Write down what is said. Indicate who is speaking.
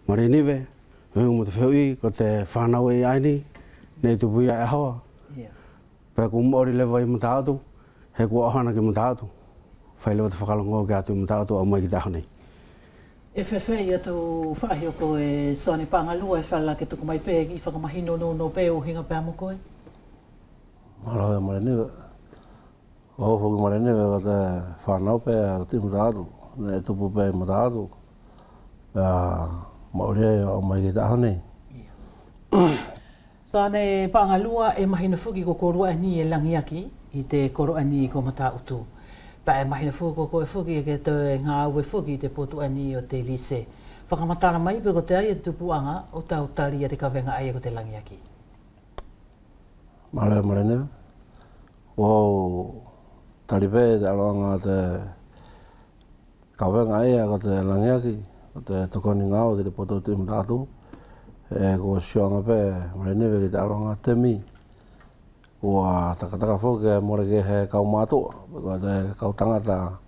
Speaker 1: Marinive, mo te whiu ko te whanau e aini, nei tu pui e hawa. Pea ku mori lewa i mataatu, he kua ohana ki mataatu. Whai lewa te whakalongo ki atu i mataatu au mai ki taho nei.
Speaker 2: E whewhei atu whahi o koe Sone Pangalua e whala ke tuku mai pēki i whakamahino no pē o hinga pēa mo koe?
Speaker 3: Mara hoi Marinive. Ko hofo ki Marinive ko te whanau pēa ti mataatu, nei tupu pē i mataatu. Pea mauri e au mai ki taho nei.
Speaker 2: Sone Pangalua e mahina fuki ko korua ni e langiaki i te korua ni ko mata utu. Pa e mahina fuki ko koe fuki e ke te ngā ue fuki i te potu ani o te lise. Whakamatara mai pe ko te ai e tupuanga o tau tari a te kawenga ai e ko te langiaki.
Speaker 3: Mare Marinive. Ko tari pē te aloanga te kawenga ai e ko te langiaki. Ko te tokoni ngāo ki te potu ti mataatu. E ko sioanga pē Marinive ki te aronga temi. Kua takataka fuki e more ke he kau mātua. Ko te kau tangata